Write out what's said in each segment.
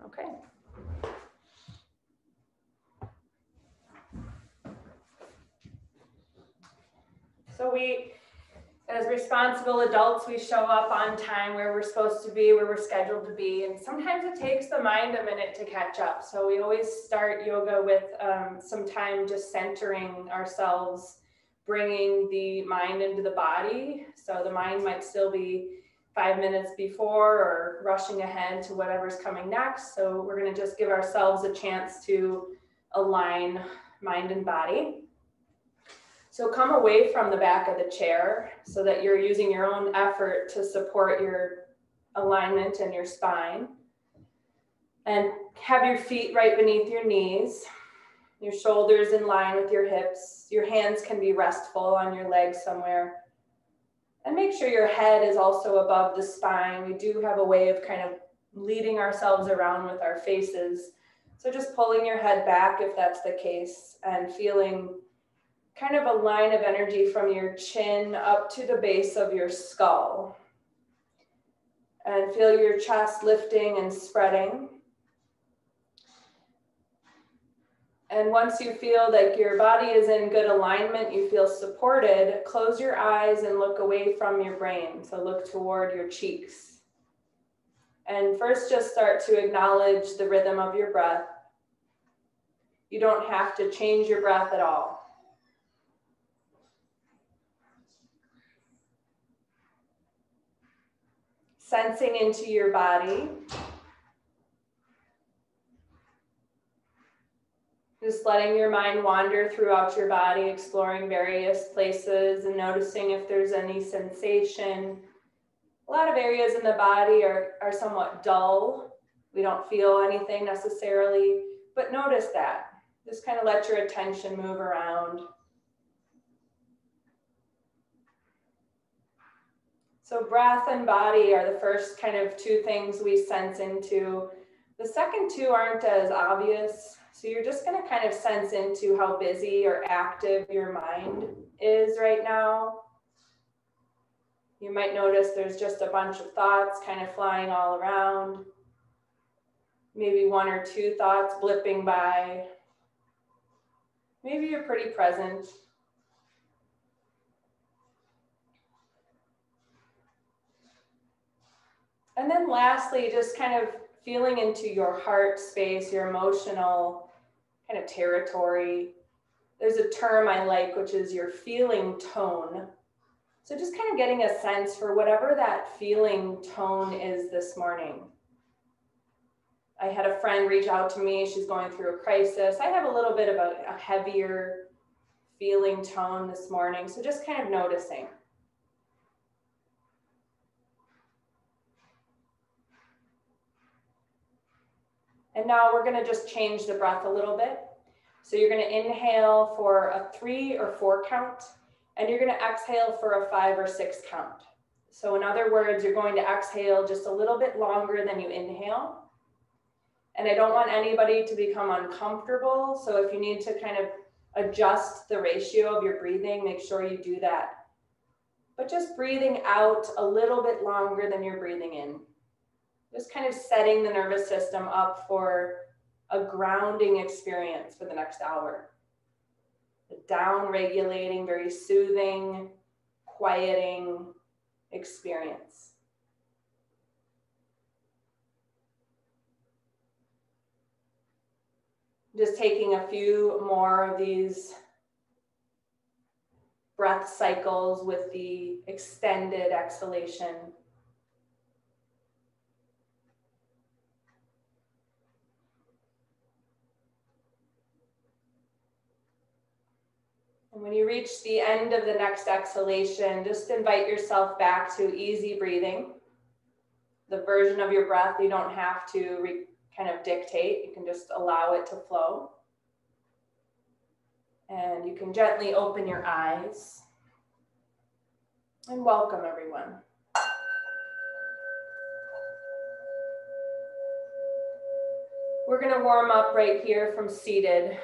Okay. So we, as responsible adults, we show up on time where we're supposed to be, where we're scheduled to be, and sometimes it takes the mind a minute to catch up. So we always start yoga with some time just centering ourselves, bringing the mind into the body. So the mind might still be 5 minutes before or rushing ahead to whatever's coming next. So we're going to just give ourselves a chance to align mind and body. So come away from the back of the chair so that you're using your own effort to support your alignment and your spine. And have your feet right beneath your knees, your shoulders in line with your hips. Your hands can be restful on your legs somewhere. And make sure your head is also above the spine. We do have a way of kind of leading ourselves around with our faces. So just pulling your head back if that's the case, and feeling kind of a line of energy from your chin up to the base of your skull. And feel your chest lifting and spreading. And once you feel like your body is in good alignment, you feel supported, close your eyes and look away from your brain. So look toward your cheeks. And first just start to acknowledge the rhythm of your breath. You don't have to change your breath at all. Sensing into your body. Just letting your mind wander throughout your body, exploring various places and noticing if there's any sensation. A lot of areas in the body are somewhat dull. We don't feel anything necessarily, but notice that. Just kind of let your attention move around. So breath and body are the first kind of two things we sense into. The second two aren't as obvious. So you're just going to kind of sense into how busy or active your mind is right now. You might notice there's just a bunch of thoughts kind of flying all around. Maybe one or two thoughts blipping by. Maybe you're pretty present. And then lastly, just kind of feeling into your heart space, your emotional kind of territory. There's a term I like, which is your feeling tone. So just kind of getting a sense for whatever that feeling tone is this morning. I had a friend reach out to me. She's going through a crisis. I have a little bit of a heavier feeling tone this morning. So just kind of noticing. And now we're going to just change the breath a little bit. So you're going to inhale for a 3 or 4 count, and you're going to exhale for a 5 or 6 count. So in other words, you're going to exhale just a little bit longer than you inhale. And I don't want anybody to become uncomfortable. So if you need to kind of adjust the ratio of your breathing, make sure you do that. But just breathing out a little bit longer than you're breathing in. Just kind of setting the nervous system up for a grounding experience for the next hour. The down-regulating, very soothing, quieting experience. Just taking a few more of these breath cycles with the extended exhalation. And when you reach the end of the next exhalation, just invite yourself back to easy breathing. The version of your breath you don't have to kind of dictate. You can just allow it to flow. And you can gently open your eyes. And welcome, everyone. We're going to warm up right here from seated.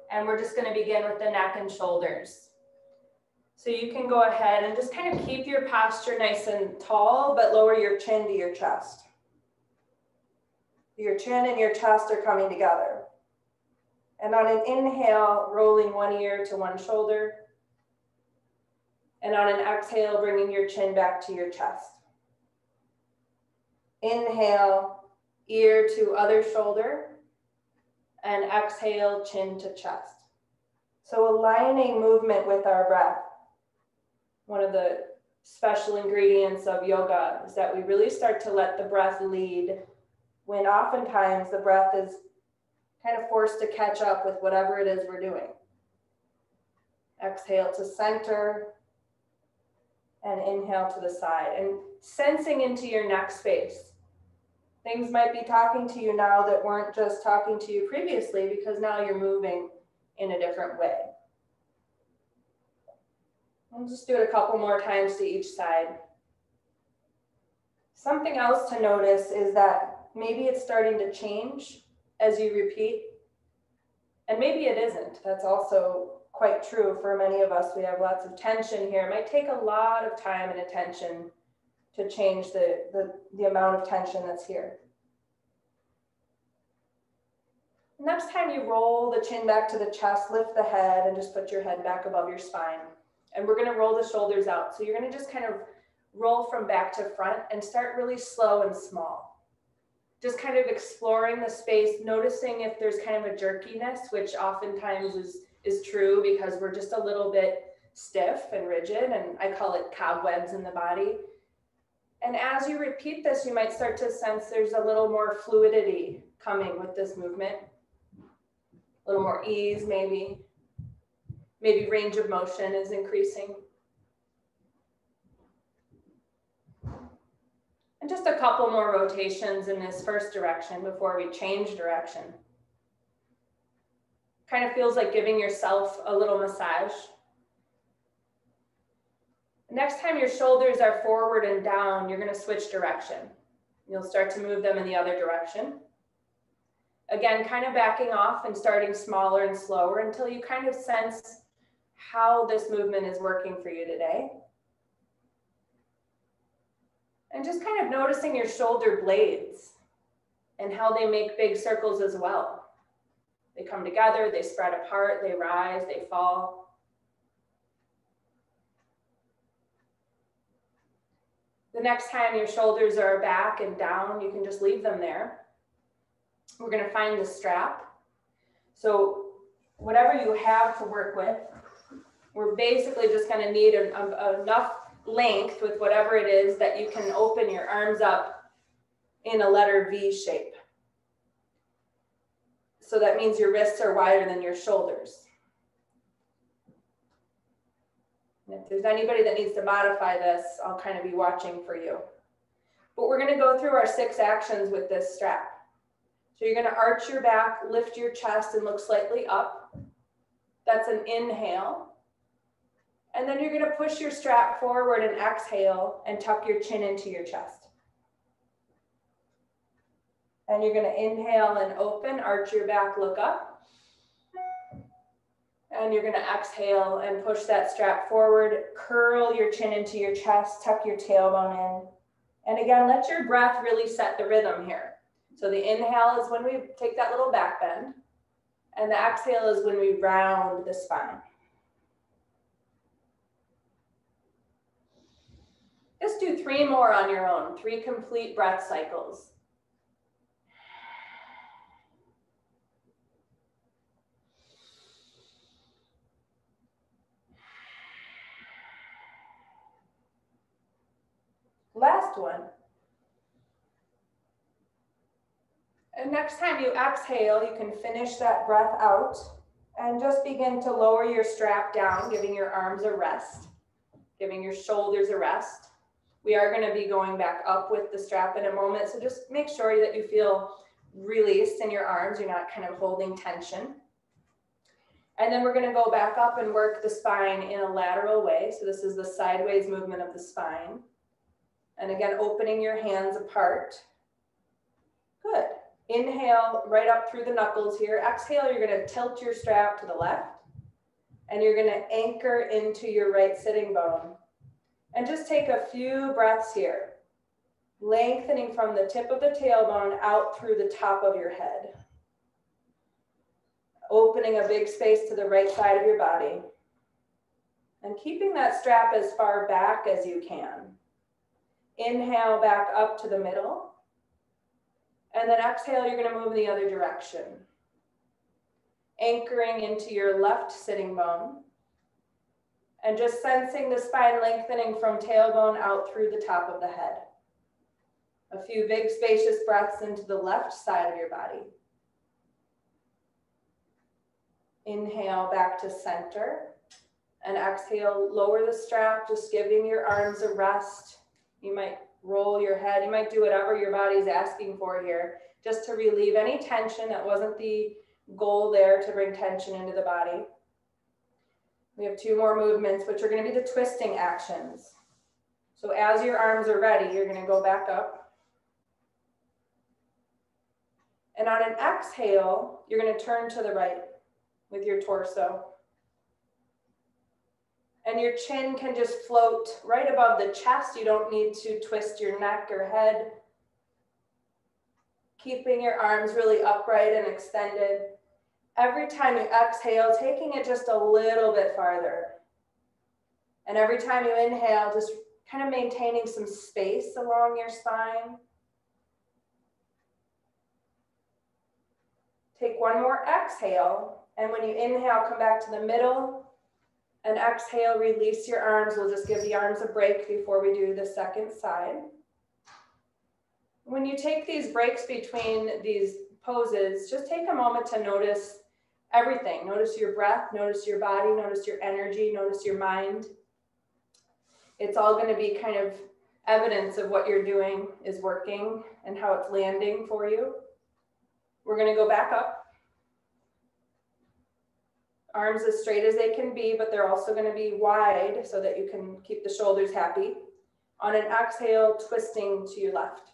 And we're just going to begin with the neck and shoulders. So you can go ahead and just kind of keep your posture nice and tall, but lower your chin to your chest. Your chin and your chest are coming together. And on an inhale, rolling one ear to one shoulder. And on an exhale, bringing your chin back to your chest. Inhale, ear to other shoulder. And exhale, chin to chest. So aligning movement with our breath. One of the special ingredients of yoga is that we really start to let the breath lead, when oftentimes the breath is kind of forced to catch up with whatever it is we're doing. Exhale to center and inhale to the side, and sensing into your neck space. Things might be talking to you now that weren't just talking to you previously, because now you're moving in a different way. We'll just do it a couple more times to each side. Something else to notice is that maybe it's starting to change as you repeat, and maybe it isn't. That's also quite true for many of us. We have lots of tension here. It might take a lot of time and attention to change the amount of tension that's here. Next time you roll the chin back to the chest, lift the head and just put your head back above your spine. And we're going to roll the shoulders out. So you're going to just kind of roll from back to front and start really slow and small. Just kind of exploring the space, noticing if there's kind of a jerkiness, which oftentimes is true because we're just a little bit stiff and rigid, and I call it cobwebs in the body. And as you repeat this, you might start to sense there's a little more fluidity coming with this movement. A little more ease, maybe. Maybe range of motion is increasing. And just a couple more rotations in this first direction before we change direction. Kind of feels like giving yourself a little massage. Next time your shoulders are forward and down, you're going to switch direction. You'll start to move them in the other direction. Again, kind of backing off and starting smaller and slower until you kind of sense how this movement is working for you today. And just kind of noticing your shoulder blades and how they make big circles as well. They come together, they spread apart, they rise, they fall. The next time your shoulders are back and down, you can just leave them there. We're going to find the strap. So whatever you have to work with, we're basically just going to need enough length with whatever it is that you can open your arms up in a letter V shape. So that means your wrists are wider than your shoulders. And if there's anybody that needs to modify this, I'll kind of be watching for you. But we're going to go through our 6 actions with this strap. So you're going to arch your back, lift your chest, and look slightly up. That's an inhale. And then you're going to push your strap forward and exhale and tuck your chin into your chest. And you're going to inhale and open, arch your back, look up. And you're going to exhale and push that strap forward, curl your chin into your chest, tuck your tailbone in. And again, let your breath really set the rhythm here. So the inhale is when we take that little back bend, and the exhale is when we round the spine. Just do 3 more on your own, 3 complete breath cycles. Last one. And next time you exhale, you can finish that breath out and just begin to lower your strap down, giving your arms a rest, giving your shoulders a rest. We are going to be going back up with the strap in a moment, so just make sure that you feel released in your arms. You're not kind of holding tension. And then we're going to go back up and work the spine in a lateral way. So this is the sideways movement of the spine. And again, opening your hands apart. Good. Inhale right up through the knuckles here. Exhale, you're going to tilt your strap to the left. And you're going to anchor into your right sitting bone. And just take a few breaths here. lengthening from the tip of the tailbone out through the top of your head. Opening a big space to the right side of your body. And keeping that strap as far back as you can. Inhale back up to the middle. And then exhale, you're going to move in the other direction. Anchoring into your left sitting bone. And just sensing the spine lengthening from tailbone out through the top of the head. A few big spacious breaths into the left side of your body. Inhale back to center. And exhale, lower the strap, just giving your arms a rest. You might roll your head. You might do whatever your body's asking for here, just to relieve any tension. That wasn't the goal there, to bring tension into the body. We have 2 more movements, which are going to be the twisting actions. So as your arms are ready, you're going to go back up. And on an exhale, you're going to turn to the right with your torso. And your chin can just float right above the chest. You don't need to twist your neck or head. Keeping your arms really upright and extended. Every time you exhale, taking it just a little bit farther. And every time you inhale, just kind of maintaining some space along your spine. Take one more exhale. And when you inhale, come back to the middle. And exhale, release your arms. We'll just give the arms a break before we do the second side. When you take these breaks between these poses, just take a moment to notice everything. Notice your breath, notice your body, notice your energy, notice your mind. It's all going to be kind of evidence of what you're doing is working and how it's landing for you. We're going to go back up. Arms as straight as they can be, but they're also going to be wide so that you can keep the shoulders happy. On an exhale, twisting to your left.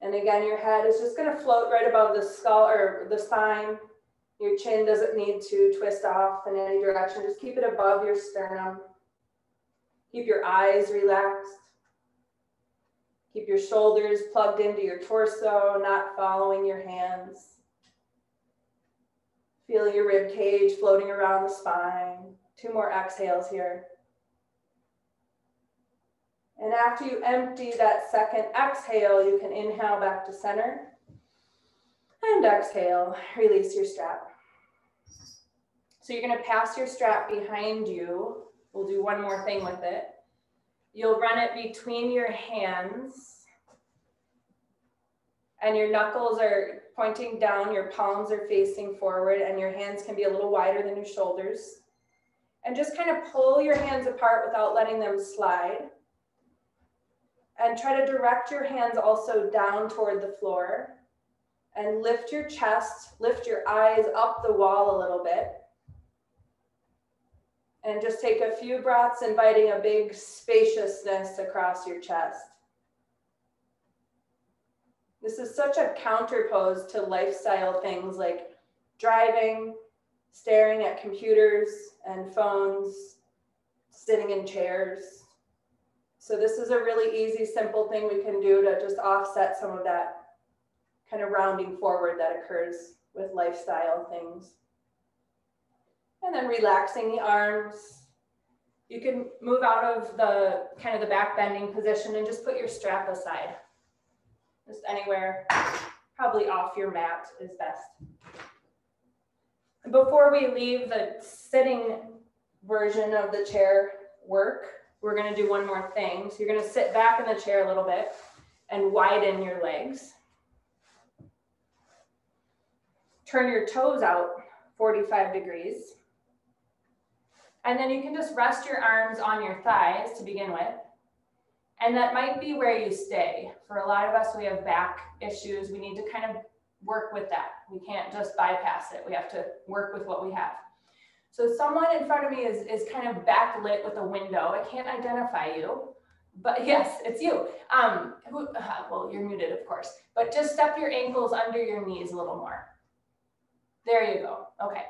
And again, your head is just going to float right above the skull or the spine. Your chin doesn't need to twist off in any direction. Just keep it above your sternum. Keep your eyes relaxed. Keep your shoulders plugged into your torso, not following your hands. Feel your rib cage floating around the spine. 2 more exhales here. And after you empty that second exhale, you can inhale back to center. And exhale, release your strap. So you're going to pass your strap behind you. We'll do one more thing with it. You'll run it between your hands. And your knuckles are pointing down, your palms are facing forward, and your hands can be a little wider than your shoulders. And just kind of pull your hands apart without letting them slide. And try to direct your hands also down toward the floor. And lift your chest, lift your eyes up the wall a little bit. And just take a few breaths, inviting a big spaciousness across your chest. This is such a counterpose to lifestyle things like driving, staring at computers and phones, sitting in chairs. So this is a really easy, simple thing we can do to just offset some of that kind of rounding forward that occurs with lifestyle things. And then relaxing the arms. You can move out of the kind of the back bending position and just put your strap aside. Just anywhere, probably off your mat is best. Before we leave the sitting version of the chair work, we're going to do one more thing. So you're going to sit back in the chair a little bit and widen your legs. Turn your toes out 45 degrees. And then you can just rest your arms on your thighs to begin with. And that might be where you stay. For a lot of us, we have back issues. We need to kind of work with that. We can't just bypass it. We have to work with what we have. So someone in front of me is kind of backlit with a window. I can't identify you, but yes, it's you. Well, you're muted, of course. But just step your ankles under your knees a little more. There you go. Okay.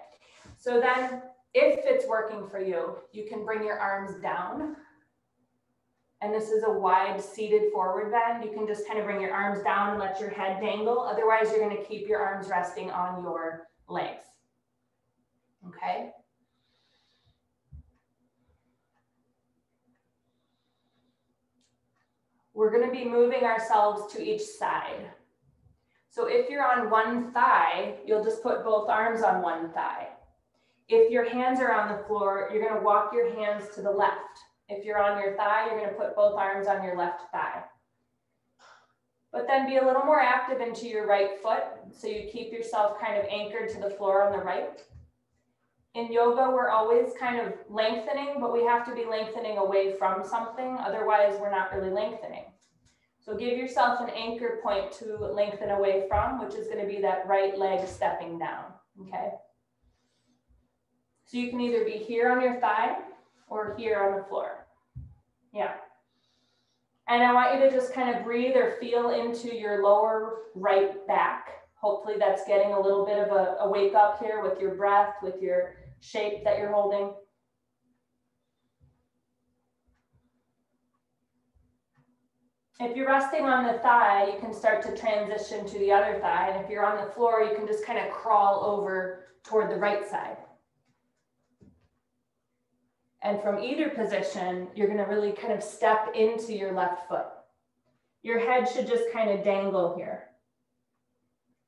So then, if it's working for you, you can bring your arms down and this is a wide seated forward bend, you can just kind of bring your arms down and let your head dangle. Otherwise, you're going to keep your arms resting on your legs. Okay? We're going to be moving ourselves to each side. So if you're on one thigh, you'll just put both arms on one thigh. If your hands are on the floor, you're going to walk your hands to the left. If you're on your thigh, you're going to put both arms on your left thigh. But then be a little more active into your right foot, so you keep yourself kind of anchored to the floor on the right. In yoga, we're always kind of lengthening, but we have to be lengthening away from something. Otherwise, we're not really lengthening. So give yourself an anchor point to lengthen away from, which is going to be that right leg stepping down, okay? So you can either be here on your thigh or here on the floor. Yeah. And I want you to just kind of breathe or feel into your lower right back. Hopefully that's getting a little bit of a wake up here with your breath, with your shape that you're holding. If you're resting on the thigh, you can start to transition to the other thigh. And if you're on the floor, you can just kind of crawl over toward the right side. And from either position, you're going to really kind of step into your left foot. Your head should just kind of dangle here.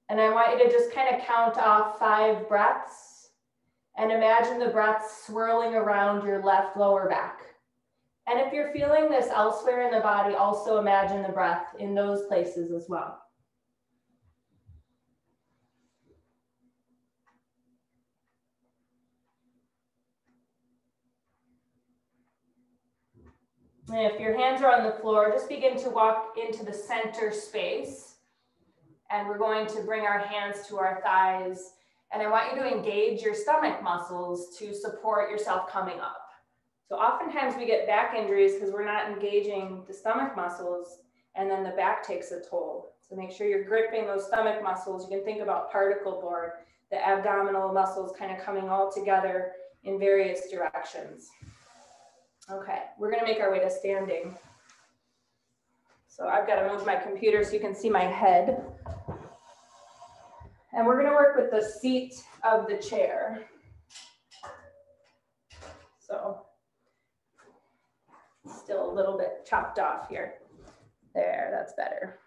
And I want you to just kind of count off 5 breaths and imagine the breath swirling around your left lower back. And if you're feeling this elsewhere in the body, also imagine the breath in those places as well. And if your hands are on the floor, just begin to walk into the center space. And we're going to bring our hands to our thighs. And I want you to engage your stomach muscles to support yourself coming up. So oftentimes we get back injuries because we're not engaging the stomach muscles, and then the back takes a toll. So make sure you're gripping those stomach muscles. You can think about particle board, the abdominal muscles kind of coming all together in various directions. Okay, we're going to make our way to standing. So I've got to move my computer so you can see my head. And we're going to work with the seat of the chair. So still a little bit chopped off here. There, that's better.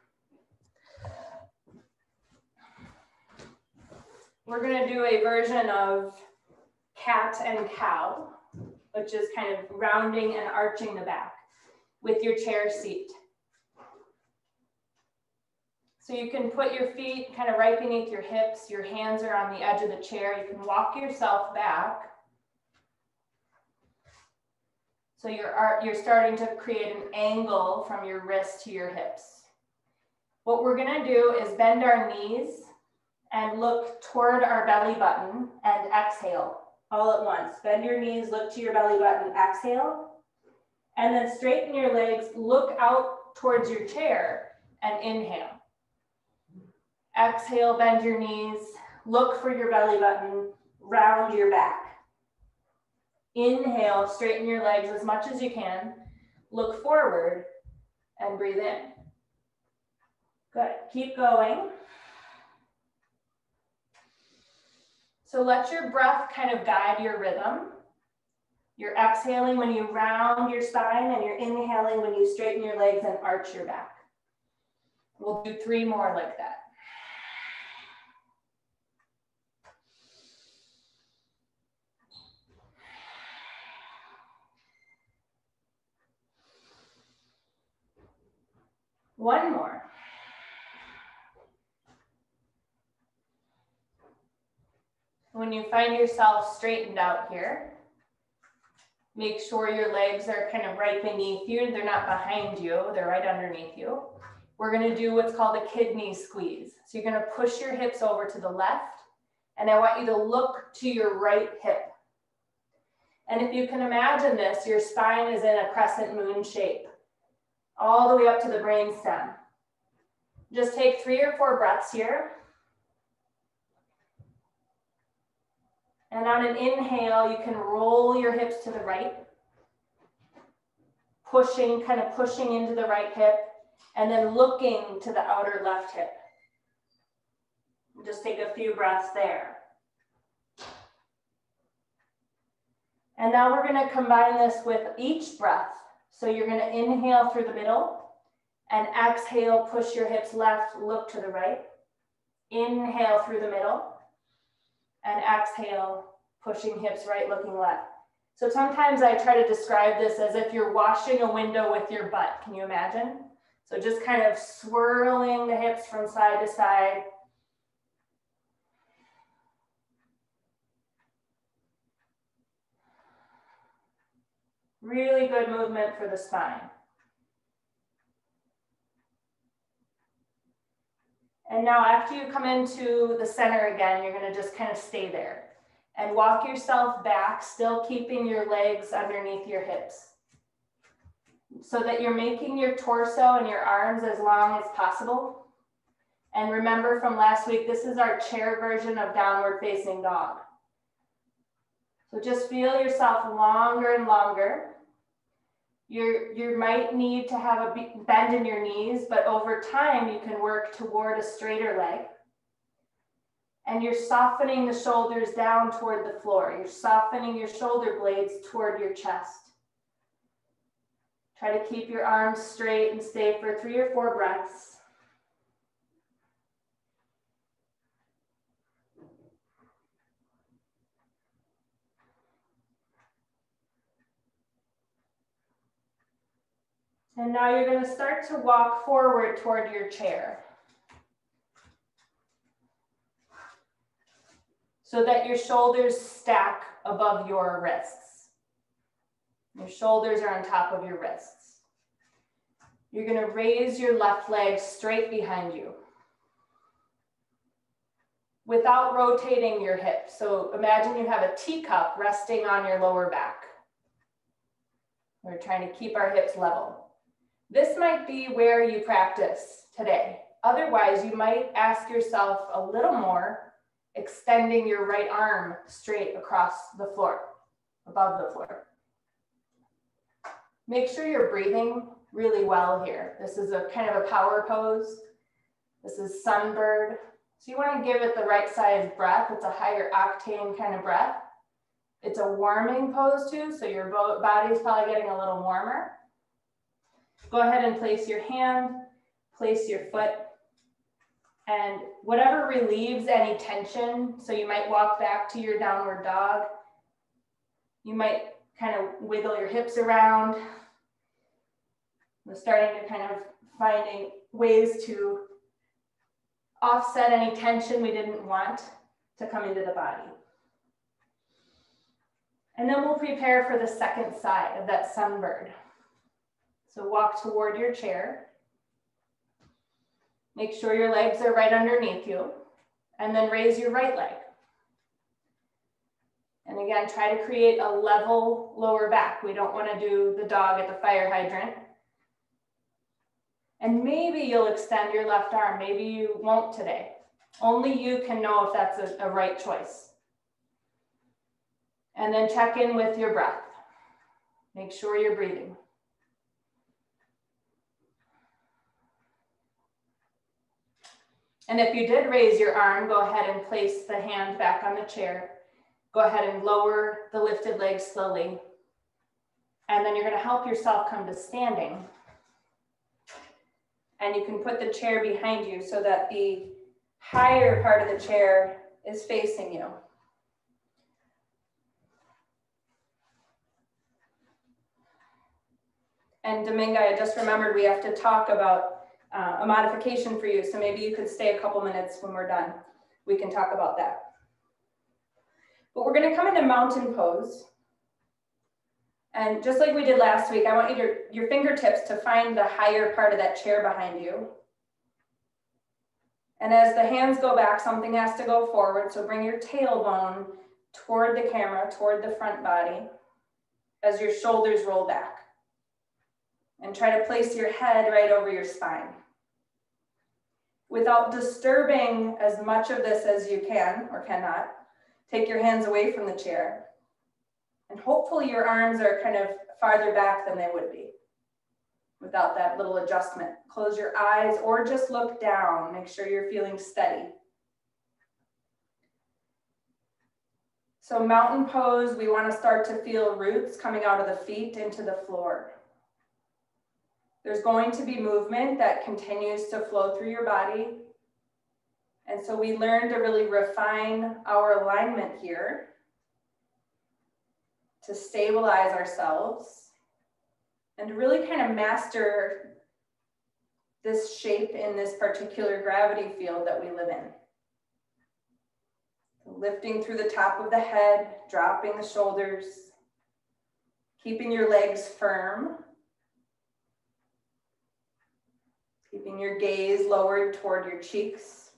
We're going to do a version of cat and cow, which is kind of rounding and arching the back with your chair seat. So you can put your feet kind of right beneath your hips. Your hands are on the edge of the chair. You can walk yourself back. So you're starting to create an angle from your wrist to your hips. What we're going to do is bend our knees and look toward our belly button and exhale all at once. Bend your knees, look to your belly button, exhale. And then straighten your legs, look out towards your chair and inhale. Exhale, bend your knees, look for your belly button, round your back. Inhale, straighten your legs as much as you can, look forward and breathe in. Good, keep going. So let your breath kind of guide your rhythm. You're exhaling when you round your spine and you're inhaling when you straighten your legs and arch your back. We'll do 3 more like that. One more. When you find yourself straightened out here, make sure your legs are kind of right beneath you. They're not behind you, they're right underneath you. We're going to do what's called a kidney squeeze. So you're going to push your hips over to the left, and I want you to look to your right hip. And if you can imagine this, your spine is in a crescent moon shape, all the way up to the brainstem. Just take 3 or 4 breaths here. And on an inhale, you can roll your hips to the right. pushing, kind of pushing into the right hip, and then looking to the outer left hip. Just take a few breaths there. And now we're going to combine this with each breath. So you're going to inhale through the middle and exhale, push your hips left, look to the right. Inhale through the middle and exhale, pushing hips right, looking left. So sometimes I try to describe this as if you're washing a window with your butt. Can you imagine? So just kind of swirling the hips from side to side. Really good movement for the spine. And now after you come into the center again, you're going to just kind of stay there and walk yourself back, still keeping your legs underneath your hips so that you're making your torso and your arms as long as possible. And remember from last week, this is our chair version of downward facing dog. So just feel yourself longer and longer. You might need to have a bend in your knees, but over time you can work toward a straighter leg. And you're softening the shoulders down toward the floor. You're softening your shoulder blades toward your chest. Try to keep your arms straight and stay for 3 or 4 breaths. And now you're going to start to walk forward toward your chair so that your shoulders stack above your wrists. Your shoulders are on top of your wrists. You're going to raise your left leg straight behind you without rotating your hips. So imagine you have a teacup resting on your lower back. We're trying to keep our hips level. This might be where you practice today. Otherwise, you might ask yourself a little more, extending your right arm straight across the floor, above the floor. Make sure you're breathing really well here. This is a kind of a power pose. This is sunbird. So you want to give it the right size breath. It's a higher octane kind of breath. It's a warming pose too, so your body's probably getting a little warmer. Go ahead and place your hand, place your foot, and whatever relieves any tension. So you might walk back to your downward dog. You might kind of wiggle your hips around. We're starting to kind of finding ways to offset any tension we didn't want to come into the body. And then we'll prepare for the second side of that sunbird. So walk toward your chair. Make sure your legs are right underneath you, and then raise your right leg. And again, try to create a level lower back. We don't want to do the dog at the fire hydrant. And maybe you'll extend your left arm. Maybe you won't today. Only you can know if that's a right choice. And then check in with your breath. Make sure you're breathing. And if you did raise your arm, go ahead and place the hand back on the chair. Go ahead and lower the lifted leg slowly. And then you're going to help yourself come to standing. And you can put the chair behind you so that the higher part of the chair is facing you. And Dominga, I just remembered we have to talk about a modification for you. So maybe you could stay a couple minutes when we're done. We can talk about that. But we're going to come into mountain pose. And just like we did last week, I want your fingertips to find the higher part of that chair behind you. And as the hands go back, something has to go forward. So bring your tailbone toward the camera, toward the front body, as your shoulders roll back. And try to place your head right over your spine. Without disturbing as much of this as you can or cannot, take your hands away from the chair. And hopefully your arms are kind of farther back than they would be. without that little adjustment. Close your eyes or just look down. Make sure you're feeling steady. So mountain pose, we want to start to feel roots coming out of the feet into the floor. There's going to be movement that continues to flow through your body. And so we learn to really refine our alignment here to stabilize ourselves and to really kind of master this shape in this particular gravity field that we live in. Lifting through the top of the head, dropping the shoulders, keeping your legs firm, keeping your gaze lowered toward your cheeks,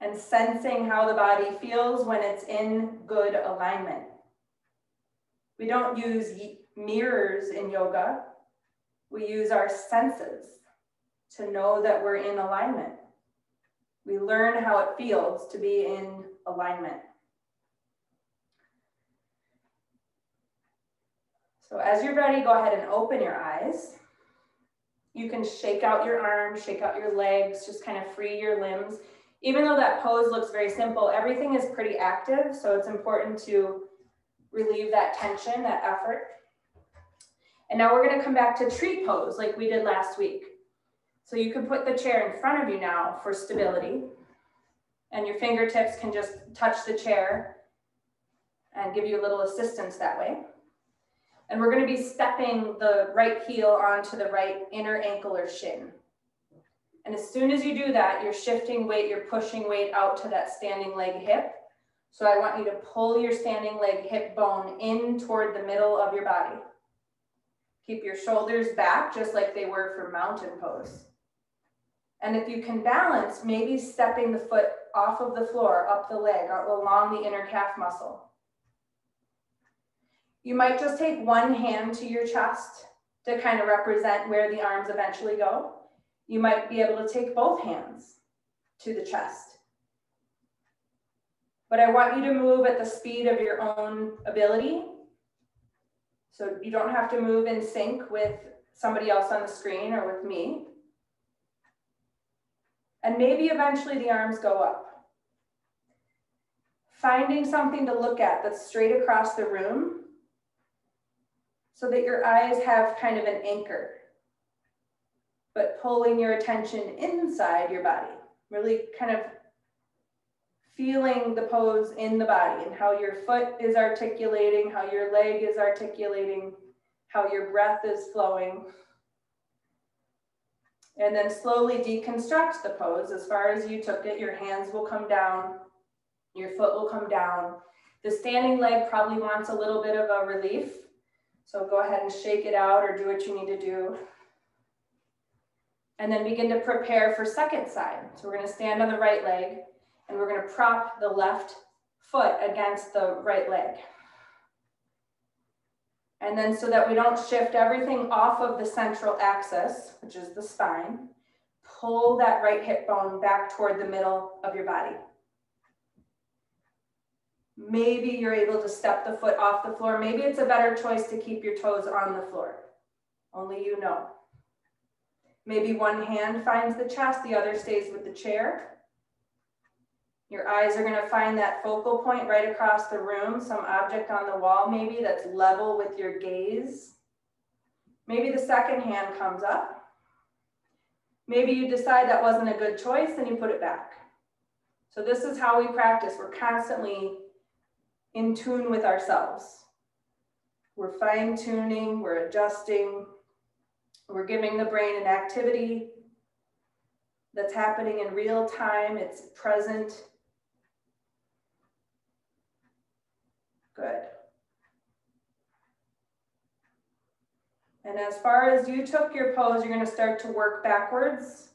and sensing how the body feels when it's in good alignment. We don't use mirrors in yoga. We use our senses to know that we're in alignment. We learn how it feels to be in alignment. So as you're ready, go ahead and open your eyes. You can shake out your arms, shake out your legs, just kind of free your limbs. Even though that pose looks very simple, everything is pretty active, so it's important to relieve that tension, that effort. And now we're going to come back to tree pose like we did last week. So you can put the chair in front of you now for stability, and your fingertips can just touch the chair and give you a little assistance that way. And we're going to be stepping the right heel onto the right inner ankle or shin. And as soon as you do that, you're shifting weight, you're pushing weight out to that standing leg hip. So I want you to pull your standing leg hip bone in toward the middle of your body. Keep your shoulders back just like they were for mountain pose. And if you can balance, maybe stepping the foot off of the floor, up the leg, along the inner calf muscle. You might just take one hand to your chest to kind of represent where the arms eventually go. You might be able to take both hands to the chest. But I want you to move at the speed of your own ability. So you don't have to move in sync with somebody else on the screen or with me. And maybe eventually the arms go up. Finding something to look at that's straight across the room so that your eyes have kind of an anchor, but pulling your attention inside your body, really kind of feeling the pose in the body and how your foot is articulating, how your leg is articulating, how your breath is flowing. And then slowly deconstruct the pose as far as you took it. Your hands will come down, your foot will come down. The standing leg probably wants a little bit of a relief. So go ahead and shake it out or do what you need to do. And then begin to prepare for second side. So we're going to stand on the right leg and we're going to prop the left foot against the right leg. And then so that we don't shift everything off of the central axis, which is the spine, pull that right hip bone back toward the middle of your body. Maybe you're able to step the foot off the floor. Maybe it's a better choice to keep your toes on the floor. Only you know. Maybe one hand finds the chest, the other stays with the chair. Your eyes are going to find that focal point right across the room, some object on the wall maybe that's level with your gaze. Maybe the second hand comes up. Maybe you decide that wasn't a good choice and you put it back. So this is how we practice. We're constantly in tune with ourselves. We're fine-tuning, we're adjusting, we're giving the brain an activity that's happening in real time, it's present. Good. And as far as you took your pose, you're going to start to work backwards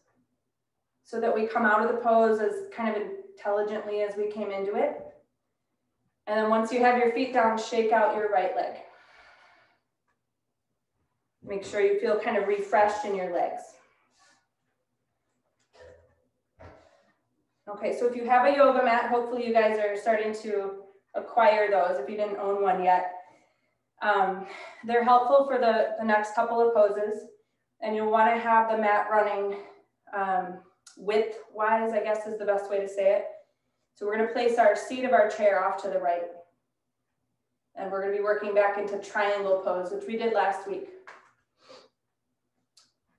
so that we come out of the pose as kind of intelligently as we came into it. And then once you have your feet down, shake out your right leg. Make sure you feel kind of refreshed in your legs. Okay, so if you have a yoga mat, hopefully you guys are starting to acquire those if you didn't own one yet. They're helpful for the next couple of poses, and you'll want to have the mat running width-wise, I guess is the best way to say it. So we're going to place our seat of our chair off to the right. And we're going to be working back into triangle pose, which we did last week.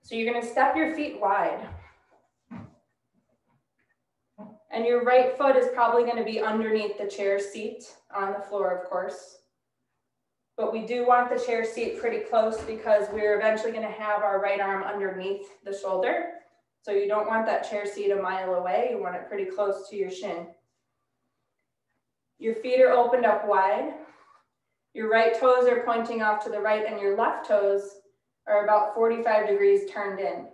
So you're going to step your feet wide. And your right foot is probably going to be underneath the chair seat on the floor, of course. But we do want the chair seat pretty close because we're eventually going to have our right arm underneath the shoulder. So you don't want that chair seat a mile away. You want it pretty close to your shin. Your feet are opened up wide. Your right toes are pointing off to the right and your left toes are about 45 degrees turned in.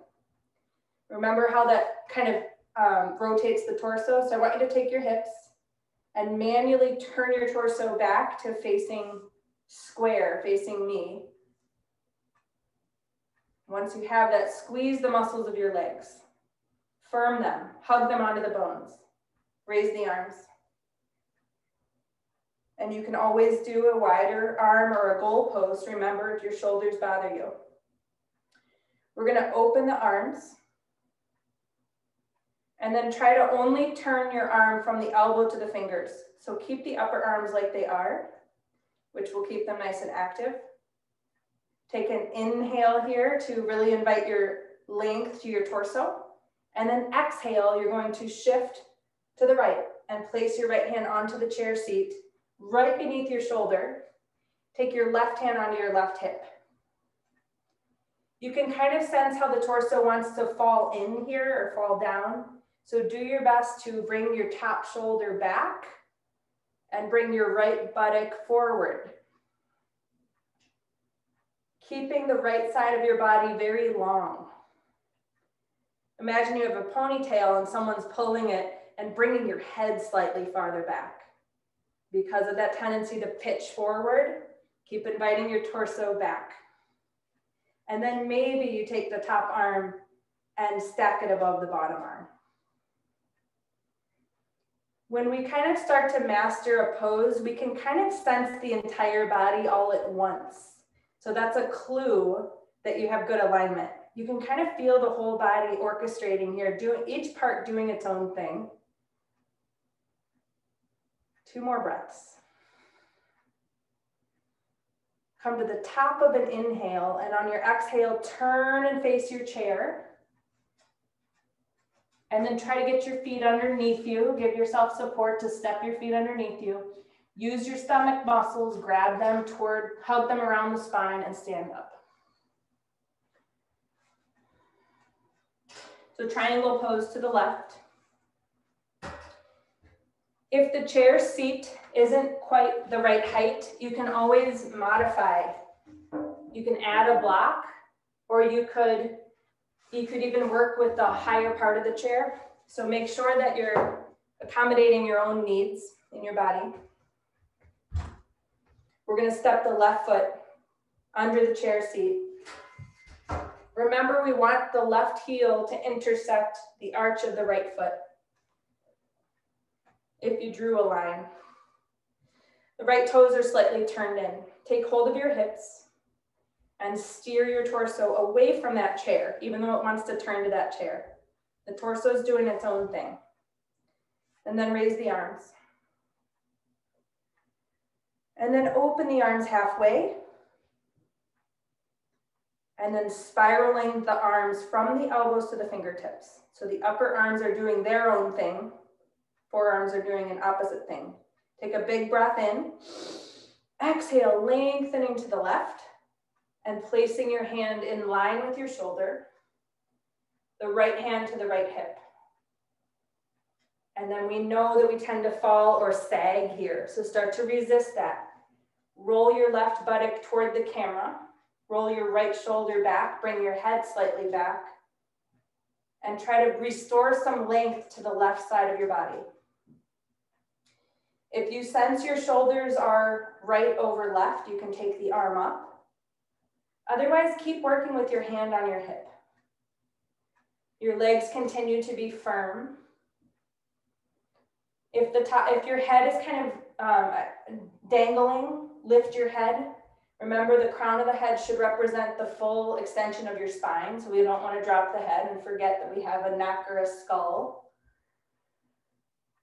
Remember how that kind of rotates the torso? So I want you to take your hips and manually turn your torso back to facing square, facing me. Once you have that, squeeze the muscles of your legs. Firm them, hug them onto the bones. Raise the arms. And you can always do a wider arm or a goal post, remember, if your shoulders bother you. We're gonna open the arms and then try to only turn your arm from the elbow to the fingers. So keep the upper arms like they are, which will keep them nice and active. Take an inhale here to really invite your length to your torso. And then exhale, you're going to shift to the right and place your right hand onto the chair seat, right beneath your shoulder. Take your left hand onto your left hip. You can kind of sense how the torso wants to fall in here or fall down. So do your best to bring your top shoulder back and bring your right buttock forward. Keeping the right side of your body very long. Imagine you have a ponytail and someone's pulling it and bringing your head slightly farther back. Because of that tendency to pitch forward, keep inviting your torso back. And then maybe you take the top arm and stack it above the bottom arm. When we kind of start to master a pose, we can kind of sense the entire body all at once. So that's a clue that you have good alignment. You can kind of feel the whole body orchestrating here, doing each part doing its own thing. 2 more breaths. Come to the top of an inhale, and on your exhale, turn and face your chair. And then try to get your feet underneath you. Give yourself support to step your feet underneath you. Use your stomach muscles, grab them hug them around the spine and stand up. So triangle pose to the left. If the chair seat isn't quite the right height, you can always modify. You can add a block, or you could even work with the higher part of the chair. So make sure that you're accommodating your own needs in your body. We're going to step the left foot under the chair seat. Remember, we want the left heel to intersect the arch of the right foot. If you drew a line. The right toes are slightly turned in. Take hold of your hips and steer your torso away from that chair, even though it wants to turn to that chair. The torso is doing its own thing. And then raise the arms. And then open the arms halfway. And then spiraling the arms from the elbows to the fingertips. So the upper arms are doing their own thing. Forearms are doing an opposite thing. Take a big breath in. Exhale, lengthening to the left and placing your hand in line with your shoulder. The right hand to the right hip. And then we know that we tend to fall or sag here. So start to resist that. Roll your left buttock toward the camera. Roll your right shoulder back. Bring your head slightly back. And try to restore some length to the left side of your body. If you sense your shoulders are right over left, you can take the arm up. Otherwise, keep working with your hand on your hip. Your legs continue to be firm. If your head is kind of dangling, lift your head. Remember, the crown of the head should represent the full extension of your spine, so we don't want to drop the head and forget that we have a neck or a skull.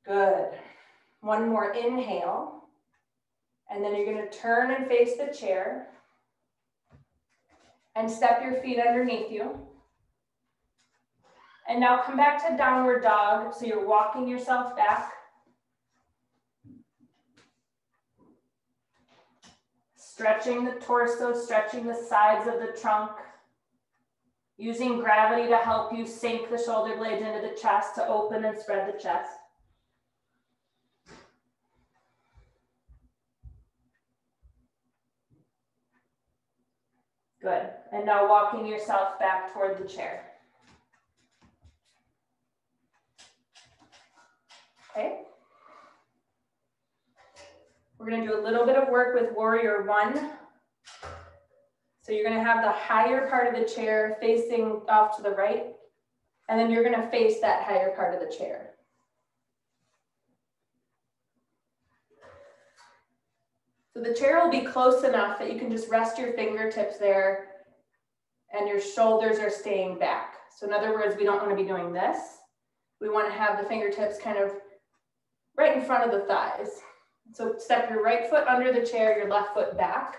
Good. One more inhale, and then you're going to turn and face the chair and step your feet underneath you. And now come back to downward dog, so you're walking yourself back. Stretching the torso, stretching the sides of the trunk. Using gravity to help you sink the shoulder blades into the chest to open and spread the chest. Good. And now walking yourself back toward the chair. Okay. We're going to do a little bit of work with warrior one. So you're going to have the higher part of the chair facing off to the right, and then you're going to face that higher part of the chair. So the chair will be close enough that you can just rest your fingertips there and your shoulders are staying back. So in other words, we don't want to be doing this. We want to have the fingertips kind of right in front of the thighs. So step your right foot under the chair, your left foot back.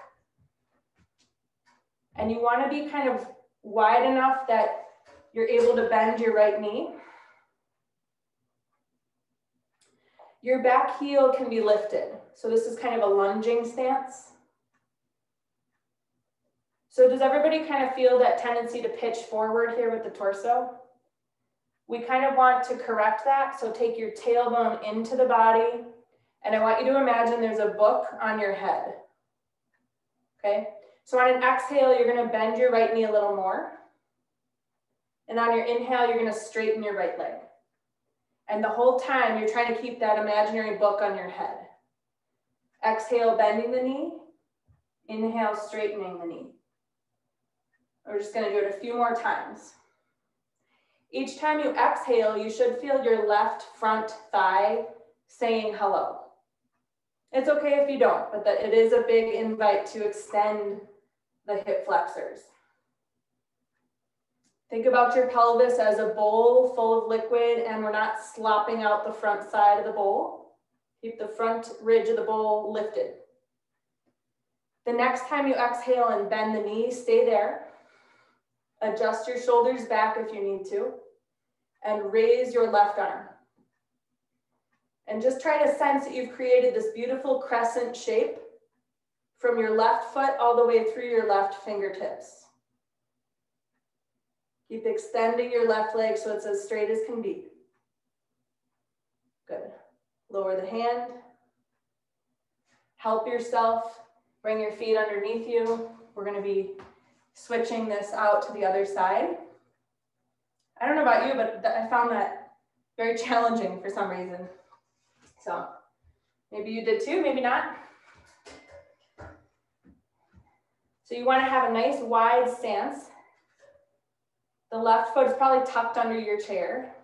And you want to be kind of wide enough that you're able to bend your right knee. Your back heel can be lifted. So this is kind of a lunging stance. So does everybody kind of feel that tendency to pitch forward here with the torso? We kind of want to correct that. So take your tailbone into the body. And I want you to imagine there's a book on your head. Okay? So on an exhale, you're going to bend your right knee a little more. And on your inhale, you're going to straighten your right leg. And the whole time, you're trying to keep that imaginary book on your head. Exhale, bending the knee. Inhale, straightening the knee. We're just going to do it a few more times. Each time you exhale, you should feel your left front thigh saying hello. It's okay if you don't, but it is a big invite to extend the hip flexors. Think about your pelvis as a bowl full of liquid, and we're not slopping out the front side of the bowl. Keep the front ridge of the bowl lifted. The next time you exhale and bend the knee, stay there. Adjust your shoulders back if you need to, and raise your left arm. And just try to sense that you've created this beautiful crescent shape from your left foot all the way through your left fingertips. Keep extending your left leg so it's as straight as can be. Good. Lower the hand. Help yourself. Bring your feet underneath you. We're going to be switching this out to the other side. I don't know about you, but I found that very challenging for some reason. So maybe you did too, maybe not. So you want to have a nice wide stance. The left foot is probably tucked under your chair.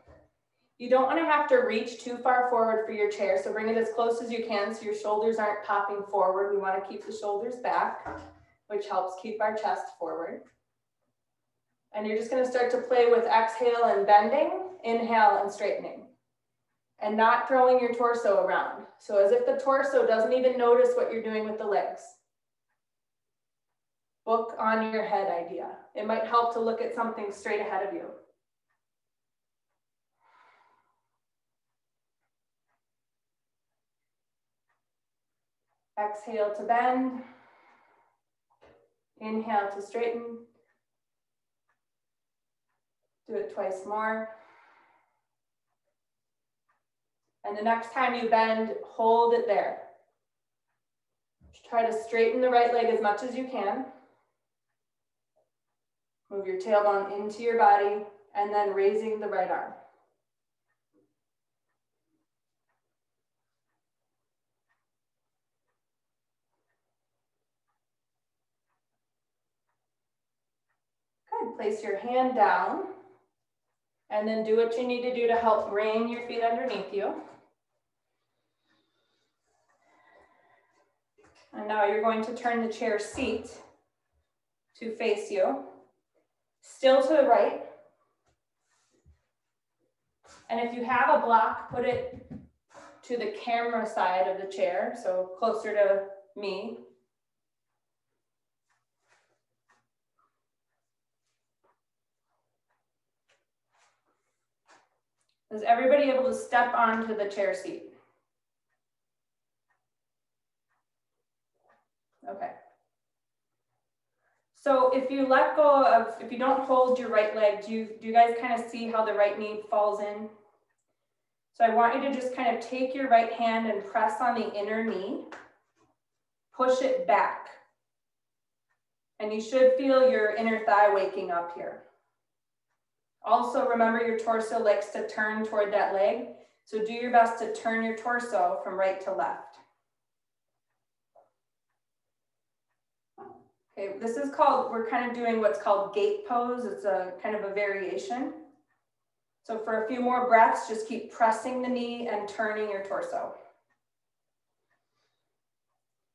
You don't want to have to reach too far forward for your chair, so bring it as close as you can so your shoulders aren't popping forward. We want to keep the shoulders back, which helps keep our chest forward. And you're just going to start to play with exhale and bending, inhale and straightening, and not throwing your torso around. So as if the torso doesn't even notice what you're doing with the legs. Book on your head idea. It might help to look at something straight ahead of you. Exhale to bend. Inhale to straighten. Do it twice more. And the next time you bend, hold it there. Try to straighten the right leg as much as you can. Move your tailbone into your body and then raising the right arm. Good. Place your hand down and then do what you need to do to help bring your feet underneath you. And now you're going to turn the chair seat to face you, still to the right. And if you have a block, put it to the camera side of the chair, so closer to me. Is everybody able to step onto the chair seat? Okay. So if you let go of, if you don't hold your right leg, do you guys kind of see how the right knee falls in? So I want you to just kind of take your right hand and press on the inner knee, push it back. And you should feel your inner thigh waking up here. Also, remember your torso likes to turn toward that leg. So do your best to turn your torso from right to left. Okay, this is called, we're kind of doing what's called gate pose. It's a kind of a variation. So for a few more breaths, just keep pressing the knee and turning your torso.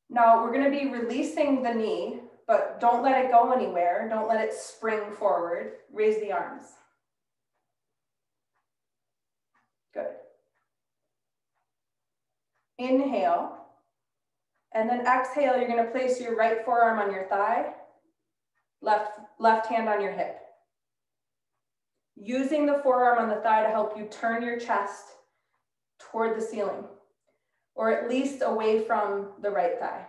Now we're going to be releasing the knee, but don't let it go anywhere. Don't let it spring forward. Raise the arms. Good. Inhale. And then exhale, you're going to place your right forearm on your thigh, left hand on your hip. Using the forearm on the thigh to help you turn your chest toward the ceiling, or at least away from the right thigh.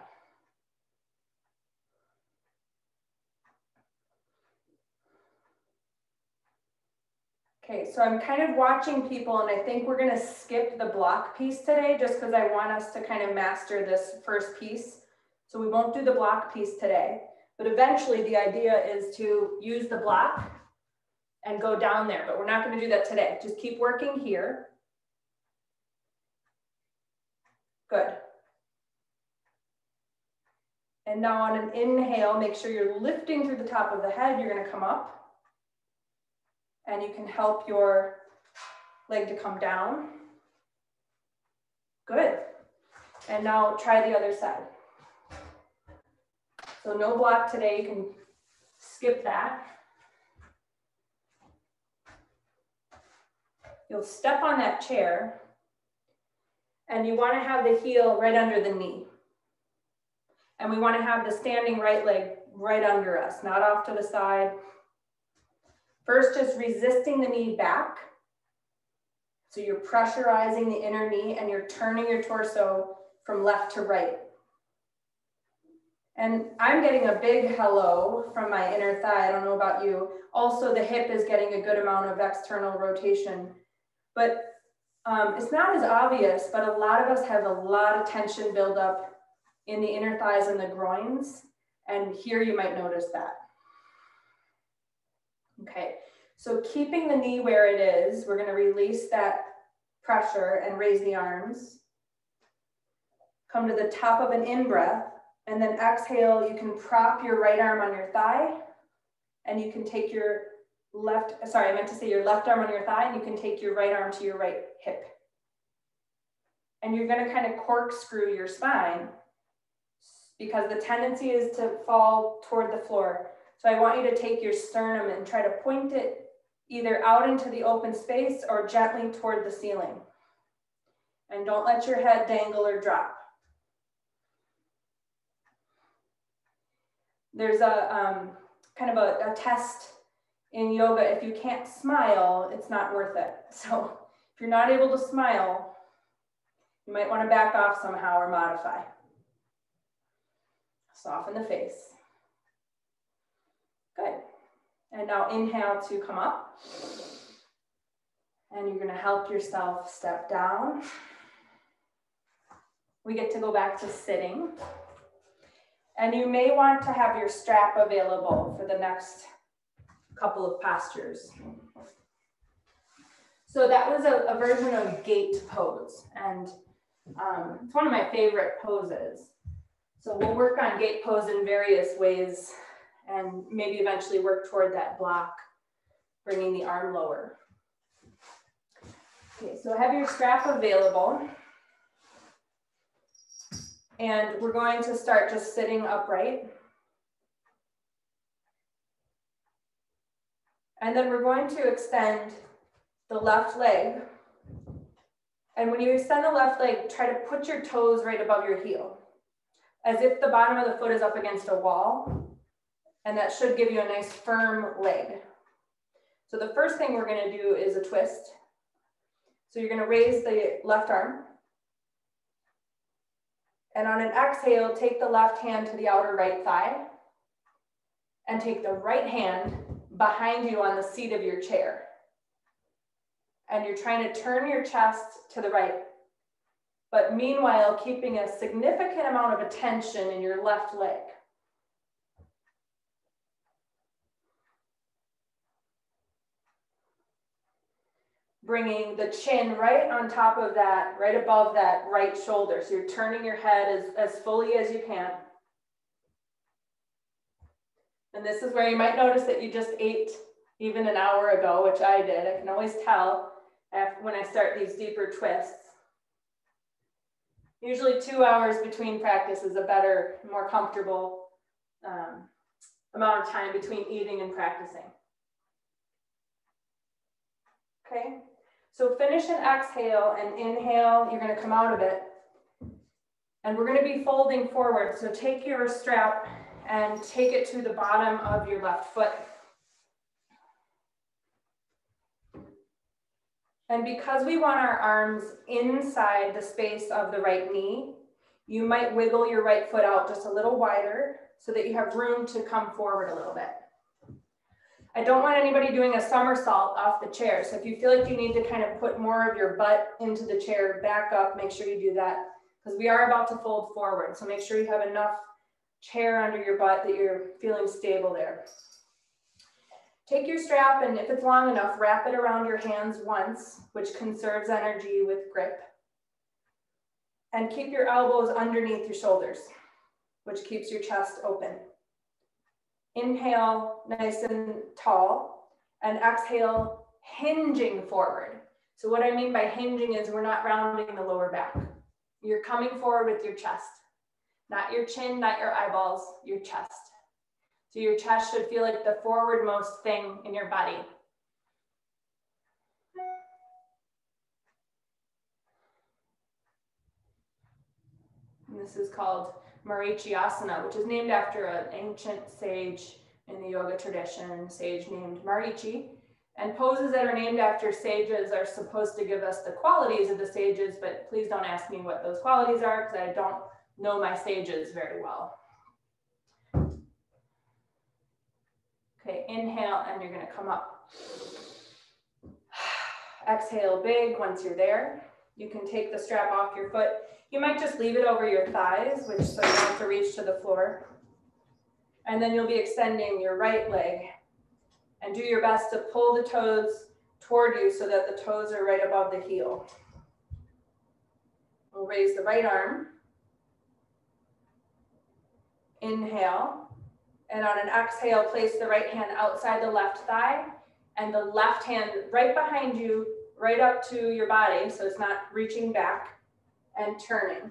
Okay, so I'm kind of watching people, and I think we're going to skip the block piece today just because I want us to kind of master this first piece. So we won't do the block piece today, but eventually the idea is to use the block and go down there, but we're not going to do that today. Just keep working here. Good. And now on an inhale, make sure you're lifting through the top of the head. You're going to come up. And you can help your leg to come down. Good. And now try the other side. So no block today, you can skip that. You'll step on that chair and you want to have the heel right under the knee. And we want to have the standing right leg right under us, not off to the side. First, just resisting the knee back. So you're pressurizing the inner knee and you're turning your torso from left to right. And I'm getting a big hello from my inner thigh. I don't know about you. Also, the hip is getting a good amount of external rotation. But it's not as obvious, but a lot of us have a lot of tension buildup in the inner thighs and the groins. And here you might notice that. Okay, so keeping the knee where it is, we're going to release that pressure and raise the arms. Come to the top of an in-breath, and then exhale, you can prop your right arm on your thigh, and you can take your left arm on your thigh, and you can take your right arm to your right hip. And you're going to kind of corkscrew your spine because the tendency is to fall toward the floor. So I want you to take your sternum and try to point it either out into the open space or gently toward the ceiling. And don't let your head dangle or drop. There's a kind of a test in yoga. If you can't smile, it's not worth it. So if you're not able to smile, you might want to back off somehow or modify. Soften the face. Good. And now inhale to come up. And you're going to help yourself step down. We get to go back to sitting. And you may want to have your strap available for the next couple of postures. So that was a version of gate pose. And it's one of my favorite poses. So we'll work on gate pose in various ways and maybe eventually work toward that block, bringing the arm lower. Okay, so have your strap available. And we're going to start just sitting upright. And then we're going to extend the left leg. And when you extend the left leg, try to put your toes right above your heel, as if the bottom of the foot is up against a wall. And that should give you a nice firm leg. So the first thing we're going to do is a twist. So you're going to raise the left arm. And on an exhale, take the left hand to the outer right thigh. And take the right hand behind you on the seat of your chair. And you're trying to turn your chest to the right. But meanwhile, keeping a significant amount of attention in your left leg. Bringing the chin right on top of that, right above that right shoulder. So you're turning your head as fully as you can. And this is where you might notice that you just ate even an hour ago, which I did. I can always tell when I start these deeper twists. Usually 2 hours between practice is a better, more comfortable amount of time between eating and practicing. Okay, so finish an exhale and inhale. You're going to come out of it. And we're going to be folding forward. So take your strap and take it to the bottom of your left foot. And because we want our arms inside the space of the right knee, you might wiggle your right foot out just a little wider so that you have room to come forward a little bit. I don't want anybody doing a somersault off the chair. So if you feel like you need to kind of put more of your butt into the chair, back up, make sure you do that, because we are about to fold forward. So make sure you have enough chair under your butt that you're feeling stable there. Take your strap, and if it's long enough, wrap it around your hands once, which conserves energy with grip. And keep your elbows underneath your shoulders, which keeps your chest open. Inhale, nice and tall, and exhale, hinging forward. So what I mean by hinging is we're not rounding the lower back. You're coming forward with your chest, not your chin, not your eyeballs, your chest. So your chest should feel like the forwardmost thing in your body. And this is called Marichyasana, which is named after an ancient sage in the yoga tradition, sage named Marichi. And poses that are named after sages are supposed to give us the qualities of the sages, but please don't ask me what those qualities are because I don't know my sages very well. Okay, inhale, and you're gonna come up. Exhale big once you're there. You can take the strap off your foot. You might just leave it over your thighs, so you don't have to reach to the floor. And then you'll be extending your right leg. And do your best to pull the toes toward you so that the toes are right above the heel. We'll raise the right arm. Inhale. And on an exhale, place the right hand outside the left thigh and the left hand right behind you, right up to your body, so it's not reaching back, and turning.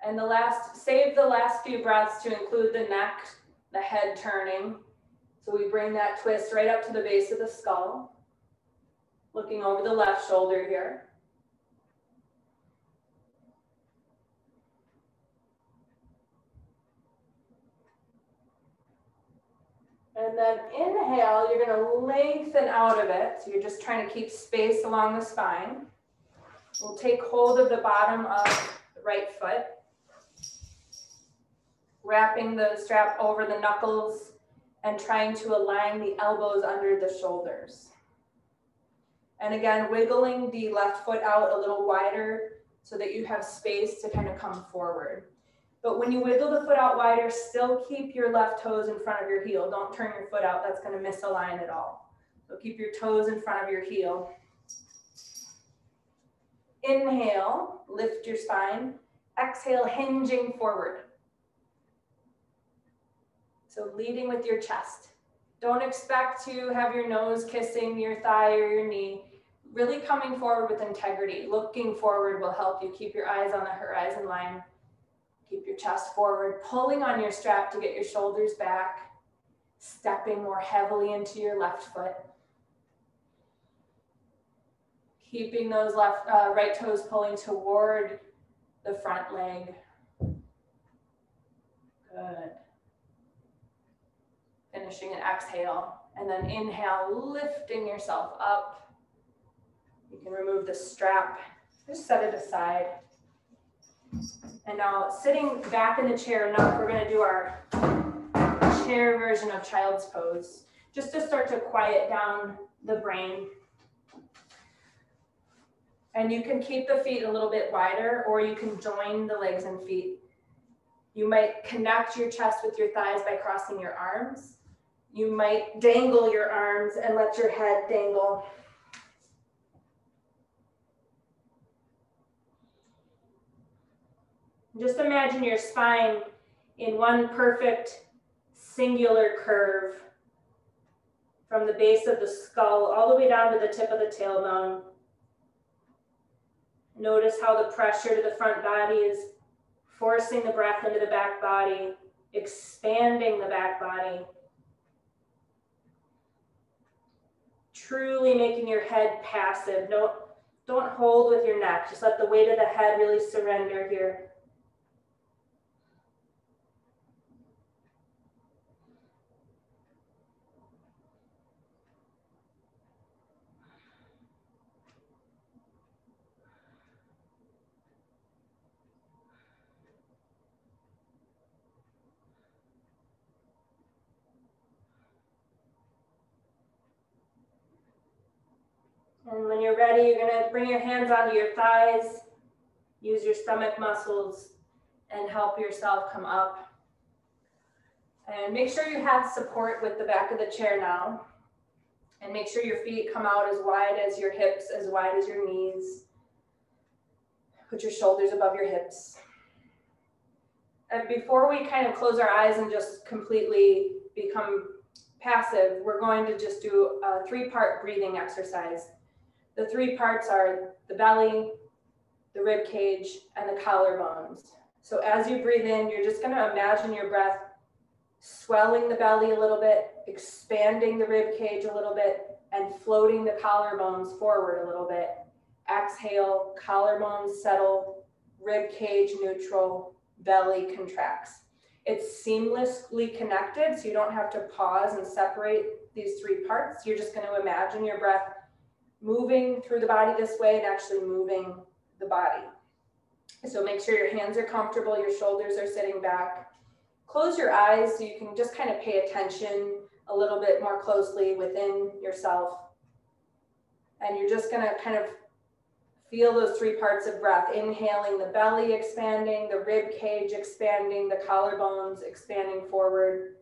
And save the last few breaths to include the neck, the head turning. So we bring that twist right up to the base of the skull, looking over the left shoulder here. And then inhale, you're going to lengthen out of it. So you're just trying to keep space along the spine. We'll take hold of the bottom of the right foot, wrapping the strap over the knuckles and trying to align the elbows under the shoulders. And again, wiggling the left foot out a little wider so that you have space to kind of come forward. But when you wiggle the foot out wider, still keep your left toes in front of your heel. Don't turn your foot out, that's going to misalign it all. So keep your toes in front of your heel. Inhale, lift your spine. Exhale, hinging forward. So leading with your chest. Don't expect to have your nose kissing your thigh or your knee. really coming forward with integrity. Looking forward will help you keep your eyes on the horizon line. Keep your chest forward, pulling on your strap to get your shoulders back, stepping more heavily into your left foot. Keeping those right toes pulling toward the front leg. Good. Finishing an exhale, and then inhale, lifting yourself up. You can remove the strap, just set it aside. And now sitting back in the chair enough, we're gonna do our chair version of child's pose, just to start to quiet down the brain. And you can keep the feet a little bit wider, or you can join the legs and feet. You might connect your chest with your thighs by crossing your arms. You might dangle your arms and let your head dangle. Just imagine your spine in one perfect singular curve from the base of the skull all the way down to the tip of the tailbone. Notice how the pressure to the front body is forcing the breath into the back body, expanding the back body. Truly making your head passive. Don't hold with your neck. Just let the weight of the head really surrender here. And when you're ready, you're gonna bring your hands onto your thighs, use your stomach muscles, and help yourself come up. And make sure you have support with the back of the chair now. And make sure your feet come out as wide as your hips, as wide as your knees. Put your shoulders above your hips. And before we kind of close our eyes and just completely become passive, we're going to just do a 3-part breathing exercise. The 3 parts are the belly, the rib cage, and the collarbones. So as you breathe in, you're just gonna imagine your breath swelling the belly a little bit, expanding the rib cage a little bit, and floating the collarbones forward a little bit. Exhale, collarbones settle, rib cage neutral, belly contracts. It's seamlessly connected, so you don't have to pause and separate these 3 parts. You're just gonna imagine your breath moving through the body this way and actually moving the body. So make sure your hands are comfortable, your shoulders are sitting back. Close your eyes so you can just kind of pay attention a little bit more closely within yourself. And you're just gonna kind of feel those 3 parts of breath. Inhaling, the belly expanding, the rib cage expanding, the collarbones expanding forward.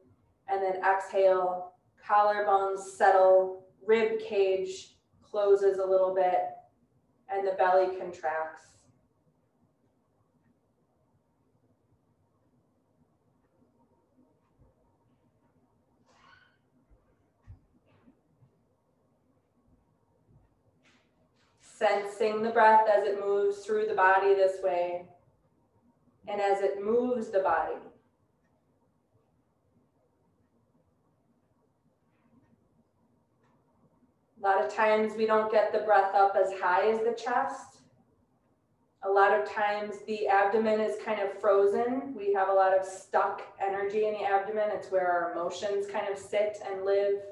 And then exhale, collarbones settle, rib cage closes a little bit, and the belly contracts. Sensing the breath as it moves through the body this way, and as it moves the body. A lot of times we don't get the breath up as high as the chest. A lot of times the abdomen is kind of frozen. We have a lot of stuck energy in the abdomen. It's where our emotions kind of sit and live.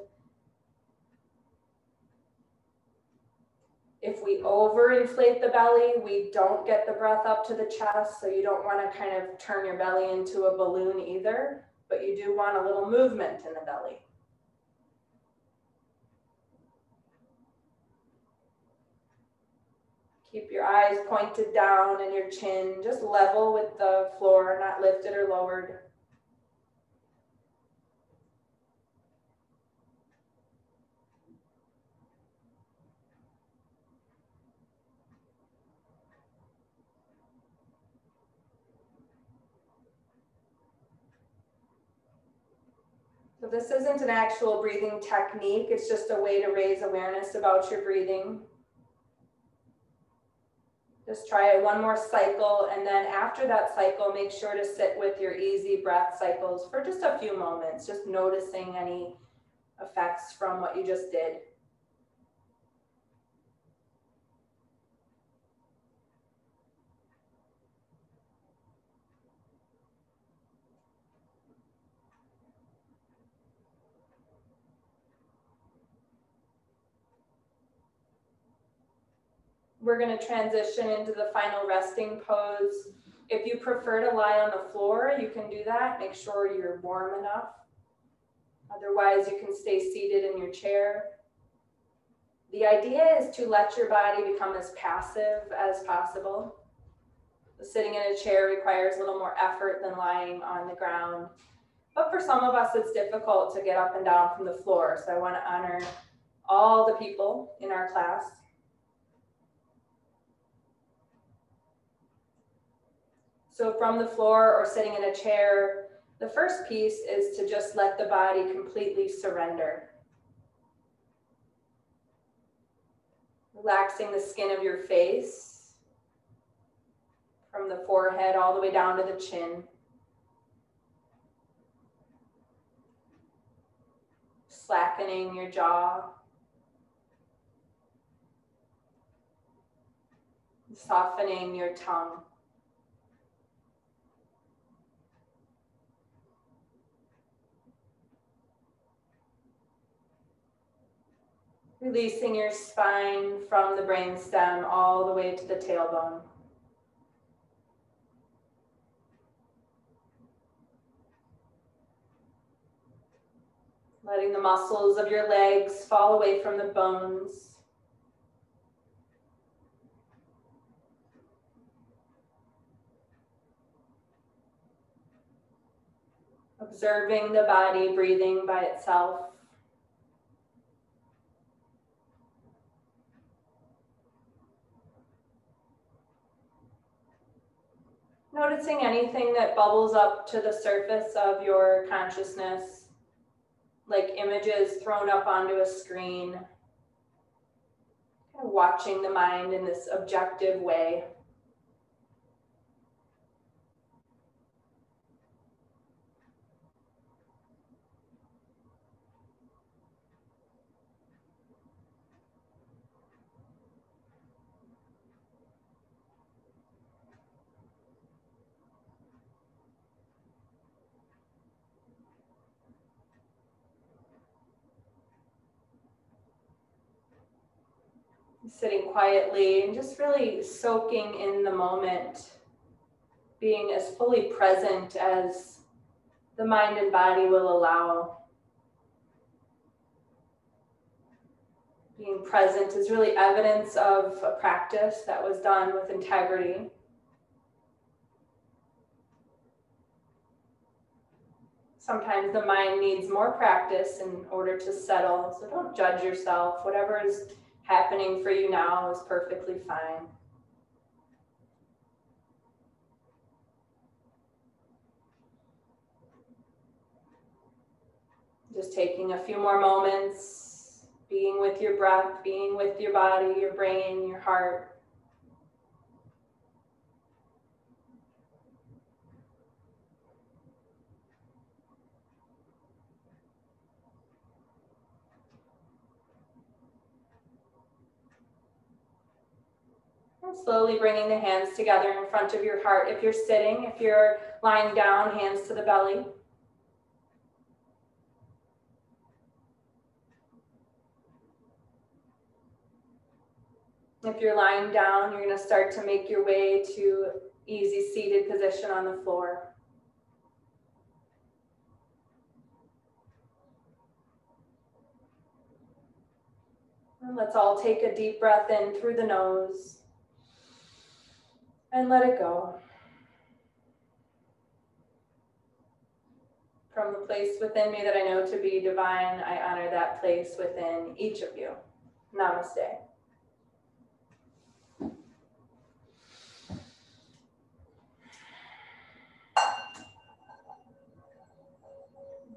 If we overinflate the belly, we don't get the breath up to the chest. So you don't want to kind of turn your belly into a balloon either, but you do want a little movement in the belly. Keep your eyes pointed down and your chin just level with the floor, not lifted or lowered. So this isn't an actual breathing technique. It's just a way to raise awareness about your breathing. Just try it one more cycle, and then after that cycle, make sure to sit with your easy breath cycles for just a few moments, just noticing any effects from what you just did. We're going to transition into the final resting pose. If you prefer to lie on the floor, you can do that. Make sure you're warm enough. Otherwise, you can stay seated in your chair. The idea is to let your body become as passive as possible. Sitting in a chair requires a little more effort than lying on the ground. But for some of us, it's difficult to get up and down from the floor. So I want to honor all the people in our class. So from the floor or sitting in a chair, the first piece is to just let the body completely surrender. Relaxing the skin of your face, from the forehead all the way down to the chin. Slackening your jaw. Softening your tongue. Releasing your spine from the brainstem all the way to the tailbone. Letting the muscles of your legs fall away from the bones. Observing the body breathing by itself. Noticing anything that bubbles up to the surface of your consciousness, like images thrown up onto a screen. Kind of watching the mind in this objective way. Sitting quietly and just really soaking in the moment, being as fully present as the mind and body will allow. Being present is really evidence of a practice that was done with integrity. Sometimes the mind needs more practice in order to settle, so don't judge yourself. Whatever is happening for you now is perfectly fine. Just taking a few more moments, being with your breath, being with your body, your brain, your heart. And slowly bringing the hands together in front of your heart. If you're sitting, if you're lying down, hands to the belly. If you're lying down, you're going to start to make your way to easy seated position on the floor. And let's all take a deep breath in through the nose and let it go. From the place within me that I know to be divine, I honor that place within each of you. Namaste.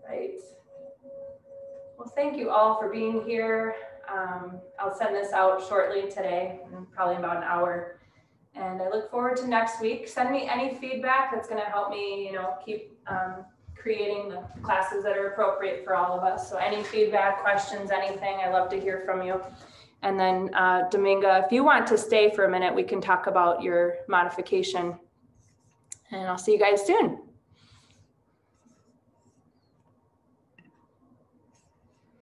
Right. Well, thank you all for being here. I'll send this out shortly today, probably about an hour. And I look forward to next week. Send me any feedback that's going to help me, keep creating the classes that are appropriate for all of us. So any feedback, questions, anything, I love to hear from you. And then Dominga, if you want to stay for a minute, we can talk about your modification. And I'll see you guys soon.